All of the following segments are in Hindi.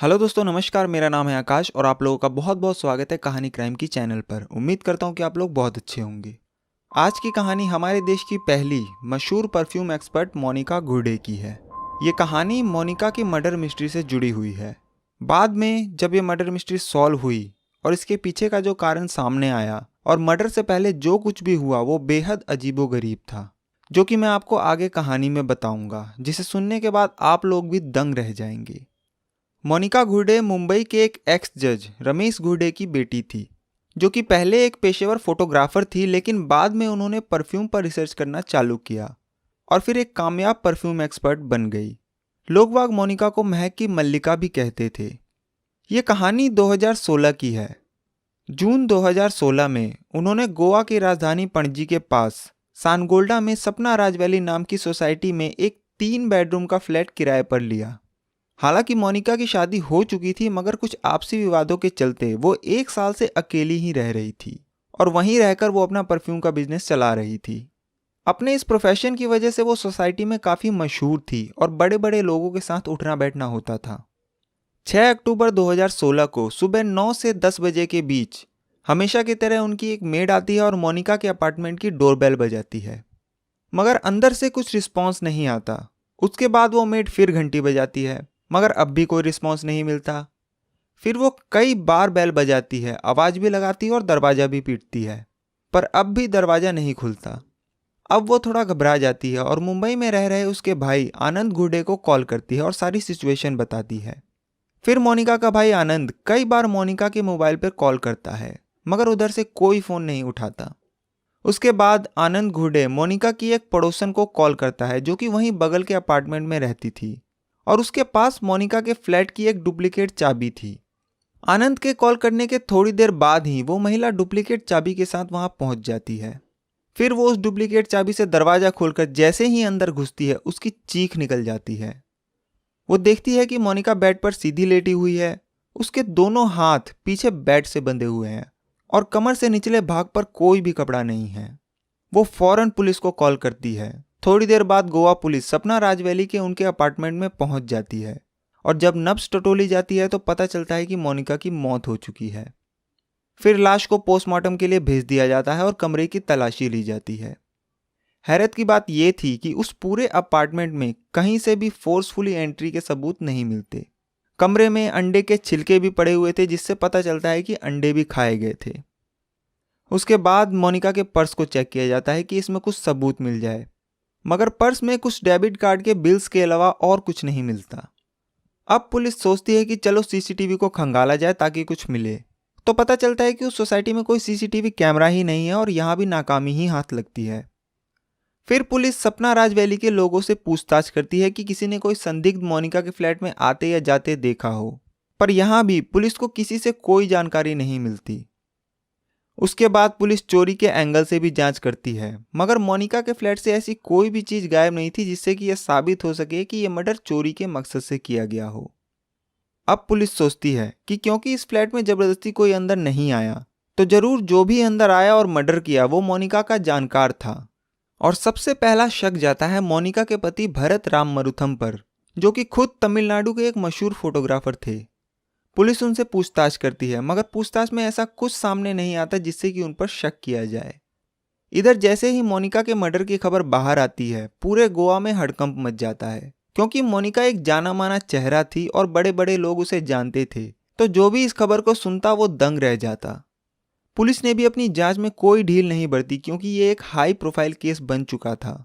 हेलो दोस्तों, नमस्कार। मेरा नाम है आकाश और आप लोगों का बहुत बहुत स्वागत है कहानी क्राइम की चैनल पर। उम्मीद करता हूँ कि आप लोग बहुत अच्छे होंगे। आज की कहानी हमारे देश की पहली मशहूर परफ्यूम एक्सपर्ट मोनिका गुर्डे की है। ये कहानी मोनिका की मर्डर मिस्ट्री से जुड़ी हुई है। बाद में जब ये मर्डर मिस्ट्री सॉल्व हुई और इसके पीछे का जो कारण सामने आया और मर्डर से पहले जो कुछ भी हुआ वो बेहद अजीबोगरीब था, जो कि मैं आपको आगे कहानी में बताऊंगा, जिसे सुनने के बाद आप लोग भी दंग रह जाएंगे। मोनिका गुर्डे मुंबई के एक एक्स जज रमेश गुर्डे की बेटी थी, जो कि पहले एक पेशेवर फोटोग्राफर थी, लेकिन बाद में उन्होंने परफ्यूम पर रिसर्च करना चालू किया और फिर एक कामयाब परफ्यूम एक्सपर्ट बन गई। लोग बाग मोनिका को महक की मल्लिका भी कहते थे। ये कहानी 2016 की है। जून 2016 में उन्होंने गोवा की राजधानी पणजी के पास सानगोल्डा में सपना राज वैली नाम की सोसाइटी में एक 3 बेडरूम का फ्लैट किराए पर लिया। हालांकि मोनिका की शादी हो चुकी थी, मगर कुछ आपसी विवादों के चलते वो 1 साल से अकेली ही रह रही थी और वहीं रहकर वो अपना परफ्यूम का बिजनेस चला रही थी। अपने इस प्रोफेशन की वजह से वो सोसाइटी में काफ़ी मशहूर थी और बड़े बड़े लोगों के साथ उठना बैठना होता था। 6 अक्टूबर 2016 को सुबह 9 से 10 बजे के बीच हमेशा की तरह उनकी एक मेड आती है और मोनिका के अपार्टमेंट की डोरबेल बजाती है, मगर अंदर से कुछ रिस्पॉन्स नहीं आता। उसके बाद वो मेड फिर घंटी बजाती है, मगर अब भी कोई रिस्पॉन्स नहीं मिलता। फिर वो कई बार बेल बजाती है, आवाज़ भी लगाती है और दरवाज़ा भी पीटती है, पर अब भी दरवाज़ा नहीं खुलता। अब वो थोड़ा घबरा जाती है और मुंबई में रह रहे उसके भाई आनंद गुर्डे को कॉल करती है और सारी सिचुएशन बताती है। फिर मोनिका का भाई आनंद कई बार मोनिका के मोबाइल पर कॉल करता है, मगर उधर से कोई फ़ोन नहीं उठाता। उसके बाद आनंद गुर्डे मोनिका की एक पड़ोसन को कॉल करता है, जो कि वहीं बगल के अपार्टमेंट में रहती थी और उसके पास मोनिका के फ्लैट की एक डुप्लीकेट चाबी थी। आनंद के कॉल करने के थोड़ी देर बाद ही वो महिला डुप्लीकेट चाबी के साथ वहां पहुंच जाती है। फिर वो उस डुप्लीकेट चाबी से दरवाजा खोलकर जैसे ही अंदर घुसती है, उसकी चीख निकल जाती है। वो देखती है कि मोनिका बेड पर सीधी लेटी हुई है। उसके दोनों हाथ पीछे बेड से बंधे हुए हैं और कमर से निचले भाग पर कोई भी कपड़ा नहीं है। वो फौरन पुलिस को कॉल करती है। थोड़ी देर बाद गोवा पुलिस सपना राजवैली के उनके अपार्टमेंट में पहुंच जाती है और जब नब्ज टटोली जाती है तो पता चलता है कि मोनिका की मौत हो चुकी है। फिर लाश को पोस्टमार्टम के लिए भेज दिया जाता है और कमरे की तलाशी ली जाती है। हैरत की बात यह थी कि उस पूरे अपार्टमेंट में कहीं से भी फोर्सफुली एंट्री के सबूत नहीं मिलते। कमरे में अंडे के छिलके भी पड़े हुए थे, जिससे पता चलता है कि अंडे भी खाए गए थे। उसके बाद मोनिका के पर्स को चेक किया जाता है कि इसमें कुछ सबूत मिल जाए, मगर पर्स में कुछ डेबिट कार्ड के बिल्स के अलावा और कुछ नहीं मिलता। अब पुलिस सोचती है कि चलो सीसीटीवी को खंगाला जाए ताकि कुछ मिले। तो पता चलता है कि उस सोसाइटी में कोई सीसीटीवी कैमरा ही नहीं है और यहाँ भी नाकामी ही हाथ लगती है। फिर पुलिस सपना राज वैली के लोगों से पूछताछ करती है कि किसी ने कोई संदिग्ध मोनिका के फ्लैट में आते या जाते देखा हो, पर यहाँ भी पुलिस को किसी से कोई जानकारी नहीं मिलती। उसके बाद पुलिस चोरी के एंगल से भी जांच करती है, मगर मोनिका के फ्लैट से ऐसी कोई भी चीज गायब नहीं थी जिससे कि यह साबित हो सके कि यह मर्डर चोरी के मकसद से किया गया हो। अब पुलिस सोचती है कि क्योंकि इस फ्लैट में जबरदस्ती कोई अंदर नहीं आया, तो जरूर जो भी अंदर आया और मर्डर किया वो मोनिका का जानकार था। और सबसे पहला शक जाता है मोनिका के पति भरत राम मरुथम पर, जो कि खुद तमिलनाडु के एक मशहूर फोटोग्राफर थे। पुलिस उनसे पूछताछ करती है, मगर पूछताछ में ऐसा कुछ सामने नहीं आता जिससे कि उन पर शक किया जाए। इधर जैसे ही मोनिका के मर्डर की खबर बाहर आती है, पूरे गोवा में हड़कंप मच जाता है, क्योंकि मोनिका एक जाना माना चेहरा थी और बड़े बड़े लोग उसे जानते थे। तो जो भी इस खबर को सुनता वो दंग रह जाता। पुलिस ने भी अपनी जांच में कोई ढील नहीं बरती, क्योंकि ये एक हाई प्रोफाइल केस बन चुका था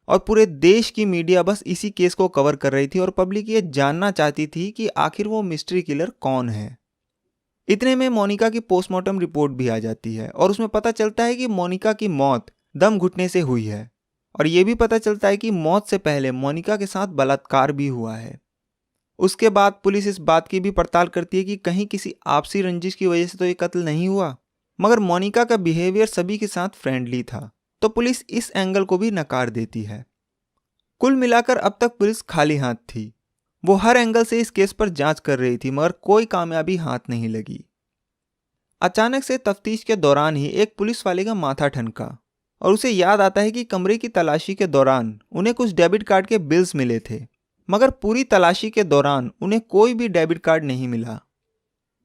और पूरे देश की मीडिया बस इसी केस को कवर कर रही थी और पब्लिक ये जानना चाहती थी कि आखिर वो मिस्ट्री किलर कौन है। इतने में मोनिका की पोस्टमार्टम रिपोर्ट भी आ जाती है और उसमें पता चलता है कि मोनिका की मौत दम घुटने से हुई है और ये भी पता चलता है कि मौत से पहले मोनिका के साथ बलात्कार भी हुआ है। उसके बाद पुलिस इस बात की भी पड़ताल करती है कि कहीं किसी आपसी रंजिश की वजह से तो ये कत्ल नहीं हुआ, मगर मोनिका का बिहेवियर सभी के साथ फ्रेंडली था, तो पुलिस इस एंगल को भी नकार देती है। कुल मिलाकर अब तक पुलिस खाली हाथ थी। वो हर एंगल से इस केस पर जांच कर रही थी, मगर कोई कामयाबी हाथ नहीं लगी। अचानक से तफ्तीश के दौरान ही एक पुलिस वाले का माथा ठनका और उसे याद आता है कि कमरे की तलाशी के दौरान उन्हें कुछ डेबिट कार्ड के बिल्स मिले थे, मगर पूरी तलाशी के दौरान उन्हें कोई भी डेबिट कार्ड नहीं मिला।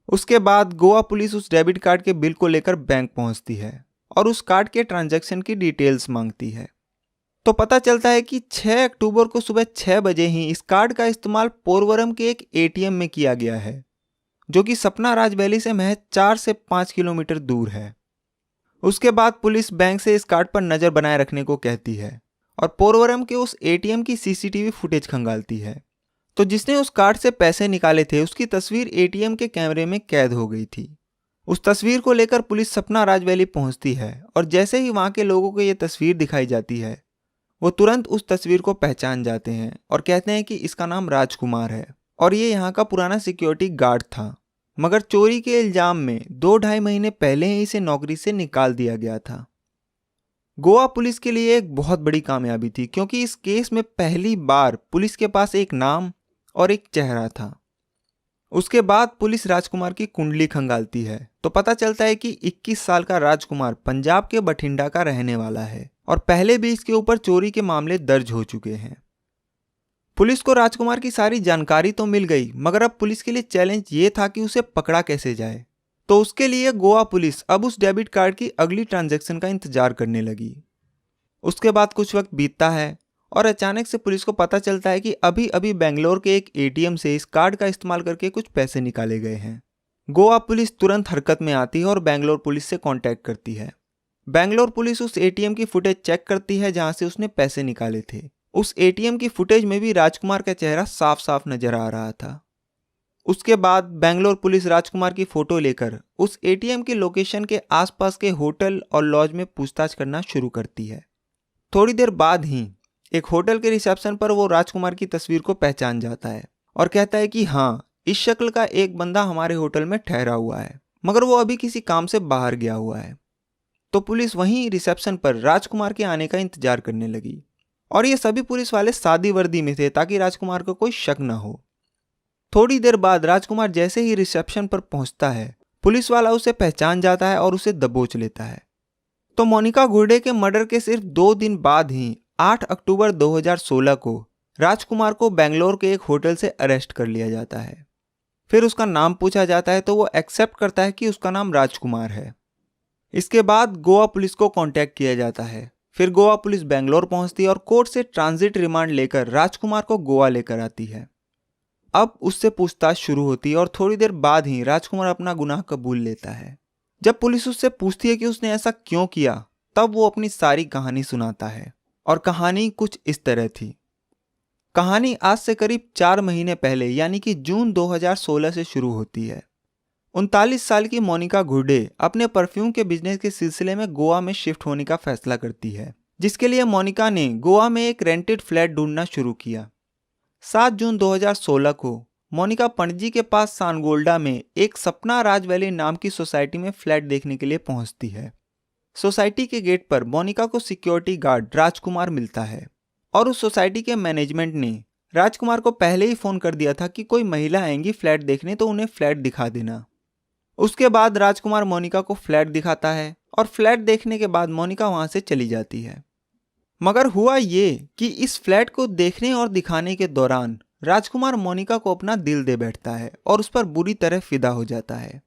उसके बाद गोवा पुलिस उस डेबिट कार्ड के बिल को लेकर बैंक पहुंचती है और उस कार्ड के ट्रांजैक्शन की डिटेल्स मांगती है। तो पता चलता है कि 6 अक्टूबर को सुबह 6 बजे ही इस कार्ड का इस्तेमाल पोरवरम के एक एटीएम में किया गया है, जो कि सपना राज वैली से महज 4 से 5 किलोमीटर दूर है। उसके बाद पुलिस बैंक से इस कार्ड पर नजर बनाए रखने को कहती है और पोरवरम के उस एटीएम की सीसीटीवी फुटेज खंगालती है। तो जिसने उस कार्ड से पैसे निकाले थे उसकी तस्वीर एटीएम के कैमरे में कैद हो गई थी। उस तस्वीर को लेकर पुलिस सपना राज वैली पहुंचती है और जैसे ही वहां के लोगों को ये तस्वीर दिखाई जाती है वो तुरंत उस तस्वीर को पहचान जाते हैं और कहते हैं कि इसका नाम राजकुमार है और ये यहाँ का पुराना सिक्योरिटी गार्ड था, मगर चोरी के इल्जाम में 2-2.5 महीने पहले ही इसे नौकरी से निकाल दिया गया था। गोवा पुलिस के लिए एक बहुत बड़ी कामयाबी थी, क्योंकि इस केस में पहली बार पुलिस के पास एक नाम और एक चेहरा था। उसके बाद पुलिस राजकुमार की कुंडली खंगालती है तो पता चलता है कि 21 साल का राजकुमार पंजाब के बठिंडा का रहने वाला है और पहले भी इसके ऊपर चोरी के मामले दर्ज हो चुके हैं। पुलिस को राजकुमार की सारी जानकारी तो मिल गई, मगर अब पुलिस के लिए चैलेंज ये था कि उसे पकड़ा कैसे जाए। तो उसके लिए गोवा पुलिस अब उस डेबिट कार्ड की अगली ट्रांजैक्शन का इंतजार करने लगी। उसके बाद कुछ वक्त बीतता है और अचानक से पुलिस को पता चलता है कि अभी अभी बेंगलोर के एक एटीएम से इस कार्ड का इस्तेमाल करके कुछ पैसे निकाले गए हैं। गोवा पुलिस तुरंत हरकत में आती है और बेंगलोर पुलिस से कांटेक्ट करती है। बेंगलोर पुलिस उस एटीएम की फुटेज चेक करती है जहां से उसने पैसे निकाले थे। उस एटीएम की फुटेज में भी राजकुमार का चेहरा साफ साफ नजर आ रहा था। उसके बाद बेंगलोर पुलिस राजकुमार की फोटो लेकर उस एटीएम की लोकेशन के आसपास के होटल और लॉज में पूछताछ करना शुरू करती है। थोड़ी देर बाद ही एक होटल के रिसेप्शन पर वो राजकुमार की तस्वीर को पहचान जाता है और कहता है कि हाँ, इस शक्ल का एक बंदा हमारे होटल में ठहरा हुआ है, मगर वो अभी किसी काम से बाहर गया हुआ है। तो पुलिस वहीं रिसेप्शन पर राजकुमार के आने का इंतजार करने लगी और ये सभी पुलिस वाले सादी वर्दी में थे ताकि राजकुमार को कोई शक न हो। थोड़ी देर बाद राजकुमार जैसे ही रिसेप्शन पर पहुंचता है, पुलिस वाला उसे पहचान जाता है और उसे दबोच लेता है। तो मोनिका घुर्डे के मर्डर के सिर्फ 2 दिन बाद ही 8 अक्टूबर 2016 को राजकुमार को बेंगलोर के एक होटल से अरेस्ट कर लिया जाता है। फिर उसका नाम पूछा जाता है तो वो एक्सेप्ट करता है कि उसका नाम राजकुमार है। इसके बाद गोवा पुलिस को कांटेक्ट किया जाता है। फिर गोवा पुलिस बेंगलोर पहुंचती है और कोर्ट से ट्रांजिट रिमांड लेकर राजकुमार को गोवा लेकर आती है। अब उससे पूछताछ शुरू होती है और थोड़ी देर बाद ही राजकुमार अपना गुनाह कबूल लेता है। जब पुलिस उससे पूछती है कि उसने ऐसा क्यों किया, तब वो अपनी सारी कहानी सुनाता है और कहानी कुछ इस तरह थी। कहानी आज से करीब 4 महीने पहले यानी कि जून 2016 से शुरू होती है। 39 साल की मोनिका घुर्डे अपने परफ्यूम के बिजनेस के सिलसिले में गोवा में शिफ्ट होने का फैसला करती है, जिसके लिए मोनिका ने गोवा में एक रेंटेड फ्लैट ढूंढना शुरू किया। 7 जून 2016 को मोनिका पणजी के पास सानगोल्डा में एक सपना राज वैली नाम की सोसाइटी में फ्लैट देखने के लिए पहुंचती है। सोसाइटी के गेट पर मोनिका को सिक्योरिटी गार्ड राजकुमार मिलता है और उस सोसाइटी के मैनेजमेंट ने राजकुमार को पहले ही फोन कर दिया था कि कोई महिला आएंगी फ्लैट देखने तो उन्हें फ्लैट दिखा देना। उसके बाद राजकुमार मोनिका को फ्लैट दिखाता है और फ्लैट देखने के बाद मोनिका वहां से चली जाती है। मगर हुआ ये कि इस फ्लैट को देखने और दिखाने के दौरान राजकुमार मोनिका को अपना दिल दे बैठता है और उस पर बुरी तरह फिदा हो जाता है।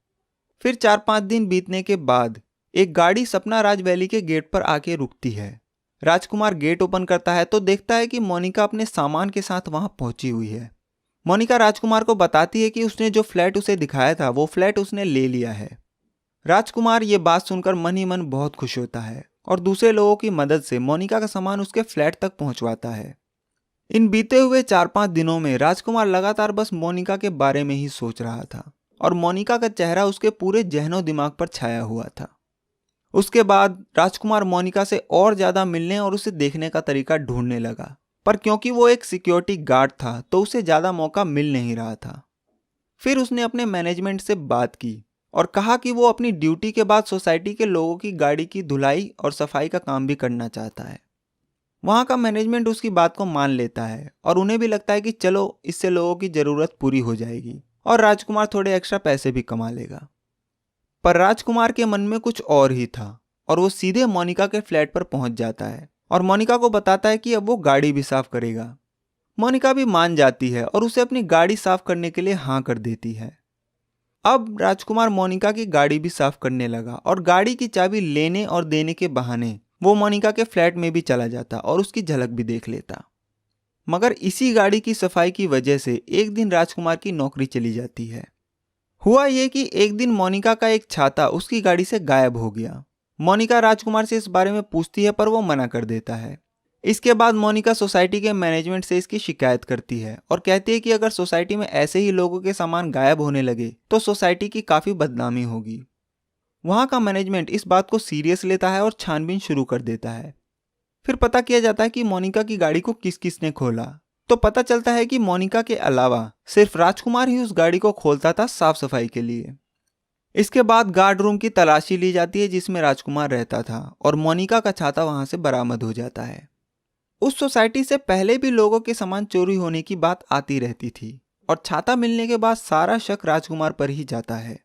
फिर 4-5 दिन बीतने के बाद एक गाड़ी सपना राज वैली के गेट पर आके रुकती है। राजकुमार गेट ओपन करता है तो देखता है कि मोनिका अपने सामान के साथ वहां पहुंची हुई है। मोनिका राजकुमार को बताती है कि उसने जो फ्लैट उसे दिखाया था वो फ्लैट उसने ले लिया है। राजकुमार ये बात सुनकर मन ही मन बहुत खुश होता है और दूसरे लोगों की मदद से मोनिका का सामान उसके फ्लैट तक पहुंचवाता है। इन बीते हुए 4-5 दिनों में राजकुमार लगातार बस मोनिका के बारे में ही सोच रहा था और मोनिका का चेहरा उसके पूरे जहनो दिमाग पर छाया हुआ था। उसके बाद राजकुमार मोनिका से और ज्यादा मिलने और उसे देखने का तरीका ढूंढने लगा, पर क्योंकि वो एक सिक्योरिटी गार्ड था तो उसे ज्यादा मौका मिल नहीं रहा था। फिर उसने अपने मैनेजमेंट से बात की और कहा कि वो अपनी ड्यूटी के बाद सोसाइटी के लोगों की गाड़ी की धुलाई और सफाई का काम भी करना चाहता है। वहाँ का मैनेजमेंट उसकी बात को मान लेता है और उन्हें भी लगता है कि चलो इससे लोगों की ज़रूरत पूरी हो जाएगी और राजकुमार थोड़े एक्स्ट्रा पैसे भी कमा लेगा। पर राजकुमार के मन में कुछ और ही था और वो सीधे मोनिका के फ्लैट पर पहुंच जाता है और मोनिका को बताता है कि अब वो गाड़ी भी साफ करेगा। मोनिका भी मान जाती है और उसे अपनी गाड़ी साफ करने के लिए हाँ कर देती है। अब राजकुमार मोनिका की गाड़ी भी साफ करने लगा और गाड़ी की चाबी लेने और देने के बहाने वो मोनिका के फ्लैट में भी चला जाता और उसकी झलक भी देख लेता। मगर इसी गाड़ी की सफाई की वजह से एक दिन राजकुमार की नौकरी चली जाती है। हुआ ये कि एक दिन मोनिका का एक छाता उसकी गाड़ी से गायब हो गया। मोनिका राजकुमार से इस बारे में पूछती है पर वो मना कर देता है। इसके बाद मोनिका सोसाइटी के मैनेजमेंट से इसकी शिकायत करती है और कहती है कि अगर सोसाइटी में ऐसे ही लोगों के सामान गायब होने लगे तो सोसाइटी की काफ़ी बदनामी होगी। वहाँ का मैनेजमेंट इस बात को सीरियस लेता है और छानबीन शुरू कर देता है। फिर पता किया जाता है कि मोनिका की गाड़ी को किस किस ने खोला। तो पता चलता है कि मोनिका के अलावा सिर्फ राजकुमार ही उस गाड़ी को खोलता था साफ सफाई के लिए। इसके बाद गार्ड रूम की तलाशी ली जाती है जिसमें राजकुमार रहता था और मोनिका का छाता वहां से बरामद हो जाता है। उस सोसाइटी से पहले भी लोगों के सामान चोरी होने की बात आती रहती थी और छाता मिलने के बाद सारा शक राजकुमार पर ही जाता है।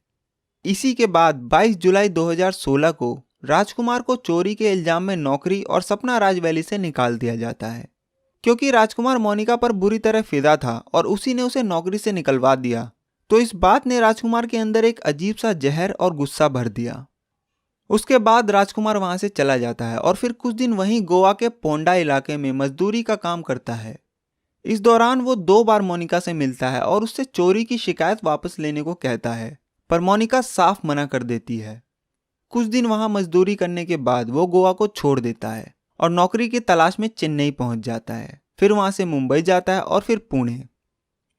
इसी के बाद 22 जुलाई 2016 को राजकुमार को चोरी के इल्जाम में नौकरी और सपना राज वैली से निकाल दिया जाता है। क्योंकि राजकुमार मोनिका पर बुरी तरह फिदा था और उसी ने उसे नौकरी से निकलवा दिया, तो इस बात ने राजकुमार के अंदर एक अजीब सा जहर और गुस्सा भर दिया। उसके बाद राजकुमार वहां से चला जाता है और फिर कुछ दिन वहीं गोवा के पोंडा इलाके में मजदूरी का काम करता है। इस दौरान वो 2 बार मोनिका से मिलता है और उससे चोरी की शिकायत वापस लेने को कहता है, पर मोनिका साफ मना कर देती है। कुछ दिन वहां मजदूरी करने के बाद वो गोवा को छोड़ देता है और नौकरी की तलाश में चेन्नई पहुंच जाता है। फिर वहां से मुंबई जाता है और फिर पुणे।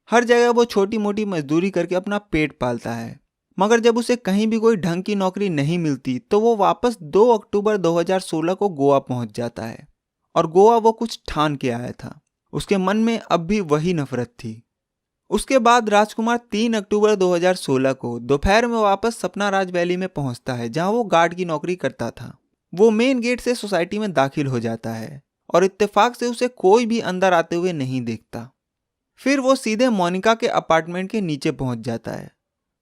हर जगह वो छोटी मोटी मजदूरी करके अपना पेट पालता है। मगर जब उसे कहीं भी कोई ढंग की नौकरी नहीं मिलती तो वो वापस 2 अक्टूबर 2016 को गोवा पहुंच जाता है। और गोवा वो कुछ ठान के आया था, उसके मन में अब भी वही नफरत थी। उसके बाद राजकुमार 3 अक्टूबर 2016 को दोपहर में वापस सपना राज वैली में पहुंचता है जहां वो गार्ड की नौकरी करता था। वो मेन गेट से सोसाइटी में दाखिल हो जाता है और इत्तेफाक से उसे कोई भी अंदर आते हुए नहीं देखता। फिर वो सीधे मोनिका के अपार्टमेंट के नीचे पहुंच जाता है,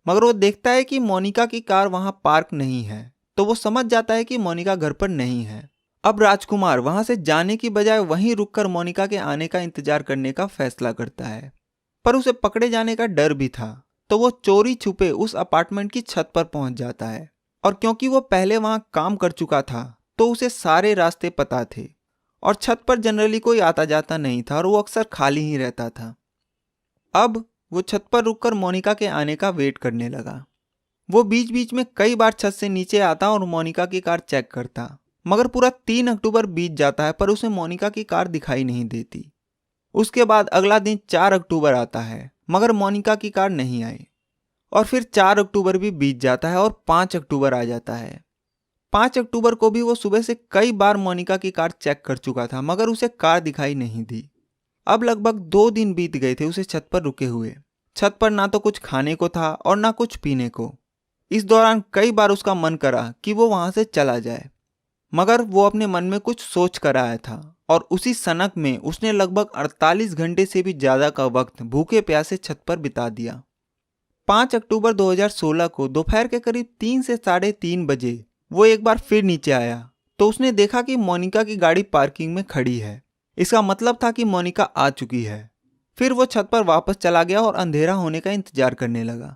मगर वो देखता है कि मोनिका की कार वहां पार्क नहीं है, तो वो समझ जाता है कि मोनिका घर पर नहीं है। अब राजकुमार वहां से जाने की बजाय वहीं रुककर मोनिका के आने का इंतजार करने का फैसला करता है। पर उसे पकड़े जाने का डर भी था, तो वो चोरी छुपे उस अपार्टमेंट की छत पर पहुंच जाता है। और क्योंकि वो पहले वहां काम कर चुका था तो उसे सारे रास्ते पता थे और छत पर जनरली कोई आता जाता नहीं था और वो अक्सर खाली ही रहता था। अब वो छत पर रुककर मोनिका के आने का वेट करने लगा। वो बीच बीच में कई बार छत से नीचे आता और मोनिका की कार चेक करता, मगर पूरा 3 अक्टूबर बीत जाता है पर उसे मोनिका की कार दिखाई नहीं देती। उसके बाद अगला दिन 4 अक्टूबर आता है, मगर मोनिका की कार नहीं आई। और फिर 4 अक्टूबर भी बीत जाता है और 5 अक्टूबर आ जाता है। 5 अक्टूबर को भी वो सुबह से कई बार मोनिका की कार चेक कर चुका था, मगर उसे कार दिखाई नहीं दी। अब लगभग 2 दिन बीत गए थे उसे छत पर रुके हुए। छत पर ना तो कुछ खाने को था और ना कुछ पीने को। इस दौरान कई बार उसका मन करा कि वो वहां से चला जाए, मगर वो अपने मन में कुछ सोच कर आया था और उसी सनक में उसने लगभग 48 घंटे से भी ज्यादा का वक्त भूखे प्यासे छत पर बिता दिया। 5 अक्टूबर 2016 को दोपहर के करीब 3 से 3:30 बजे वो एक बार फिर नीचे आया तो उसने देखा कि मोनिका की गाड़ी पार्किंग में खड़ी है। इसका मतलब था कि मोनिका आ चुकी है। फिर वो छत पर वापस चला गया और अंधेरा होने का इंतजार करने लगा।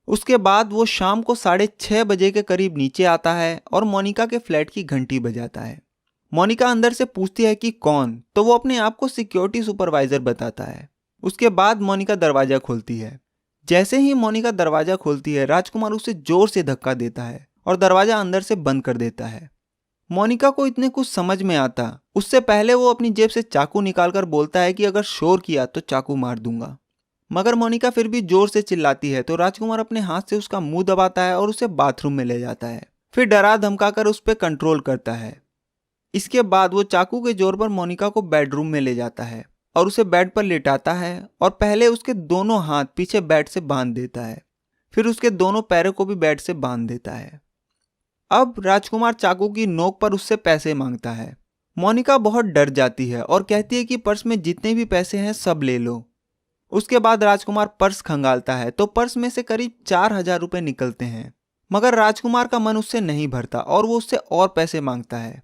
उसके बाद वो शाम को 6:30 बजे के करीब नीचे आता है और मोनिका के फ्लैट की घंटी बजाता है। मोनिका अंदर से पूछती है कि कौन, तो वो अपने आप को सिक्योरिटी सुपरवाइजर बताता है। उसके बाद मोनिका दरवाजा खोलती है। जैसे ही मोनिका दरवाजा खोलती है राजकुमार उसे जोर से धक्का देता है और दरवाजा अंदर से बंद कर देता है। मोनिका को इतने कुछ समझ में आता उससे पहले वो अपनी जेब से चाकू निकालकर बोलता है कि अगर शोर किया तो चाकू मार दूंगा। मगर मोनिका फिर भी जोर से चिल्लाती है तो राजकुमार अपने हाथ से उसका मुंह दबाता है और उसे बाथरूम में ले जाता है। फिर डरा धमकाकर उस पर कंट्रोल करता है। इसके बाद वो चाकू के जोर पर मोनिका को बेडरूम में ले जाता है और उसे बेड पर लेटाता है और पहले उसके दोनों हाथ पीछे बेड से बांध देता है। फिर उसके दोनों पैरों को भी बेड से बांध देता है। अब राजकुमार चाकू की नोक पर उससे पैसे मांगता है। मोनिका बहुत डर जाती है और कहती है कि पर्स में जितने भी पैसे हैं सब ले लो। उसके बाद राजकुमार पर्स खंगालता है तो पर्स में से करीब 4,000 रुपए निकलते हैं, मगर राजकुमार का मन उससे नहीं भरता और वो उससे और पैसे मांगता है।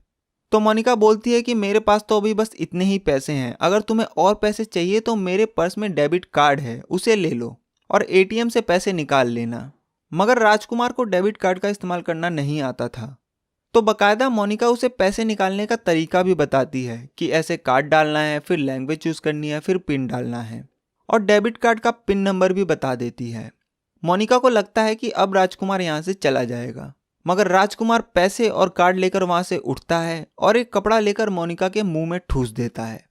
तो मोनिका बोलती है कि मेरे पास तो अभी बस इतने ही पैसे हैं, अगर तुम्हें और पैसे चाहिए तो मेरे पर्स में डेबिट कार्ड है, उसे ले लो और एटीएम से पैसे निकाल लेना। मगर राजकुमार को डेबिट कार्ड का इस्तेमाल करना नहीं आता था, तो बकायदा मोनिका उसे पैसे निकालने का तरीका भी बताती है कि ऐसे कार्ड डालना है, फिर लैंग्वेज चूज करनी है, फिर पिन डालना है और डेबिट कार्ड का पिन नंबर भी बता देती है। मोनिका को लगता है कि अब राजकुमार यहाँ से चला जाएगा, मगर राजकुमार पैसे और कार्ड लेकर वहां से उठता है और एक कपड़ा लेकर मोनिका के मुंह में ठूस देता है।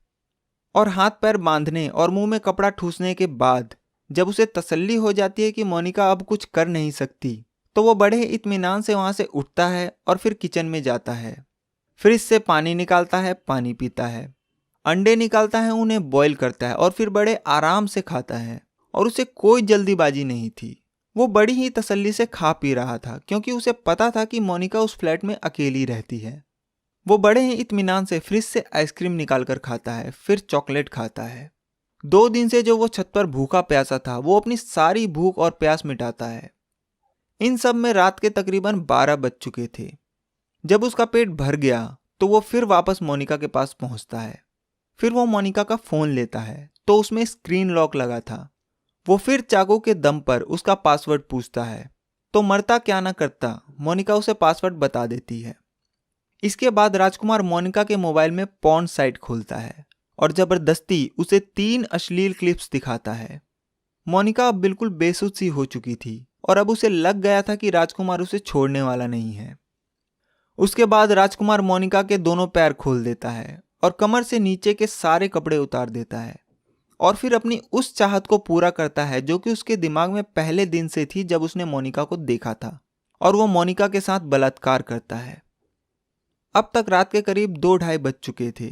और हाथ पैर बांधने और मुंह में कपड़ा ठूसने के बाद जब उसे तसल्ली हो जाती है कि मोनिका अब कुछ कर नहीं सकती, तो वो बड़े इत्मीनान से वहां से उठता है और फिर किचन में जाता है। फ्रिज से पानी निकालता है, पानी पीता है, अंडे निकालता है, उन्हें बॉईल करता है और फिर बड़े आराम से खाता है। और उसे कोई जल्दीबाजी नहीं थी, वो बड़ी ही तसल्ली से खा पी रहा था क्योंकि उसे पता था कि मोनिका उस फ्लैट में अकेली रहती है। वो बड़े ही इत्मीनान से फ्रिज से आइसक्रीम निकालकर खाता है, फिर चॉकलेट खाता है। 2 दिन से जो वो छत पर भूखा प्यासा था, वो अपनी सारी भूख और प्यास मिटाता है। इन सब में रात के तकरीबन 12 बज चुके थे। जब उसका पेट भर गया तो वो फिर वापस मोनिका के पास पहुंचता है। फिर वो मोनिका का फोन लेता है तो उसमें स्क्रीन लॉक लगा था। वो फिर चाकू के दम पर उसका पासवर्ड पूछता है, तो मरता क्या ना करता मोनिका उसे पासवर्ड बता देती है। इसके बाद राजकुमार मोनिका के मोबाइल में पॉर्न साइट खोलता है और जबरदस्ती उसे 3 अश्लील क्लिप्स दिखाता है। मोनिका अब बिल्कुल बेसुध सी हो चुकी थी और अब उसे लग गया था कि राजकुमार उसे छोड़ने वाला नहीं है। उसके बाद राजकुमार मोनिका के दोनों पैर खोल देता है और कमर से नीचे के सारे कपड़े उतार देता है और फिर अपनी उस चाहत को पूरा करता है जो कि उसके दिमाग में पहले दिन से थी जब उसने मोनिका को देखा था, और वो मोनिका के साथ बलात्कार करता है। अब तक रात के करीब 2-2:30 बज चुके थे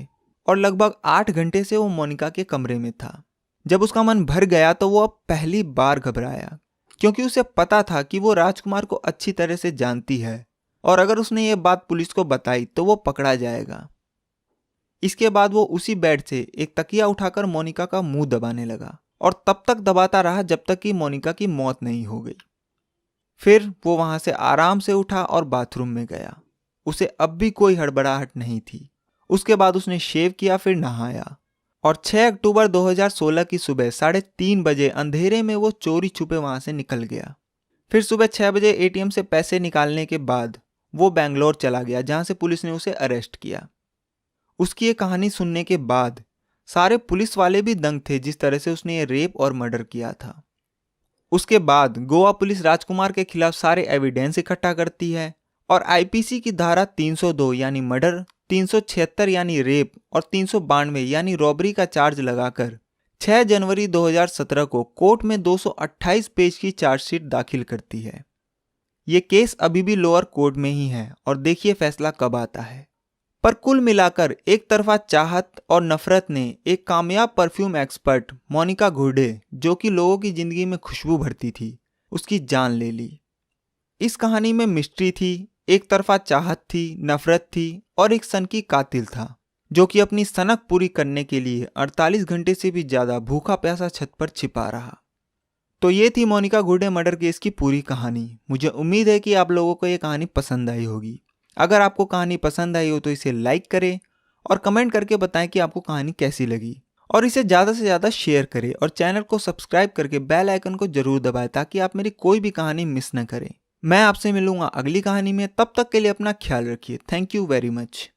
और लगभग 8 घंटे से वो मोनिका के कमरे में था। जब उसका मन भर गया तो वो अब पहली बार घबराया, क्योंकि उसे पता था कि वो राजकुमार को अच्छी तरह से जानती है और अगर उसने ये बात पुलिस को बताई तो वो पकड़ा जाएगा। इसके बाद वो उसी बेड से एक तकिया उठाकर मोनिका का मुंह दबाने लगा और तब तक दबाता रहा जब तक कि मोनिका की मौत नहीं हो गई। फिर वो वहां से आराम से उठा और बाथरूम में गया। उसे अब भी कोई हड़बड़ाहट नहीं थी। उसके बाद उसने शेव किया, फिर नहाया और 6 अक्टूबर 2016 की सुबह 3:30 बजे अंधेरे में वो चोरी छुपे वहां से निकल गया। फिर सुबह 6 बजे एटीएम से पैसे निकालने के बाद वो बेंगलोर चला गया, जहां से पुलिस ने उसे अरेस्ट किया। उसकी ये कहानी सुनने के बाद सारे पुलिस वाले भी दंग थे जिस तरह से उसने ये रेप और मर्डर किया था। उसके बाद गोवा पुलिस राजकुमार के खिलाफ सारे एविडेंस इकट्ठा करती है और आईपीसी की धारा 302 यानी मर्डर, 376 यानी रेप और 392 यानी रॉबरी का चार्ज लगाकर 6 जनवरी 2017 को कोर्ट में 228 पेज की चार्जशीट दाखिल करती है। ये केस अभी भी लोअर कोर्ट में ही है और देखिए फैसला कब आता है। पर कुल मिलाकर एक तरफा चाहत और नफरत ने एक कामयाब परफ्यूम एक्सपर्ट मोनिका घुर्डे, जो कि लोगों की जिंदगी में खुशबू भरती थी, उसकी जान ले ली। इस कहानी में मिस्ट्री थी, एक तरफा चाहत थी, नफरत थी और एक सनकी कातिल था जो कि अपनी सनक पूरी करने के लिए 48 घंटे से भी ज्यादा भूखा प्यासा छत पर छिपा रहा। तो ये थी मोनिका घुर्डे मर्डर केस की पूरी कहानी। मुझे उम्मीद है कि आप लोगों को ये कहानी पसंद आई होगी। अगर आपको कहानी पसंद आई हो तो इसे लाइक करें और कमेंट करके बताएं कि आपको कहानी कैसी लगी, और इसे ज़्यादा से ज़्यादा शेयर करें और चैनल को सब्सक्राइब करके बेल आइकन को जरूर दबाएं ताकि आप मेरी कोई भी कहानी मिस न करें। मैं आपसे मिलूंगा अगली कहानी में, तब तक के लिए अपना ख्याल रखिए। Thank you very much.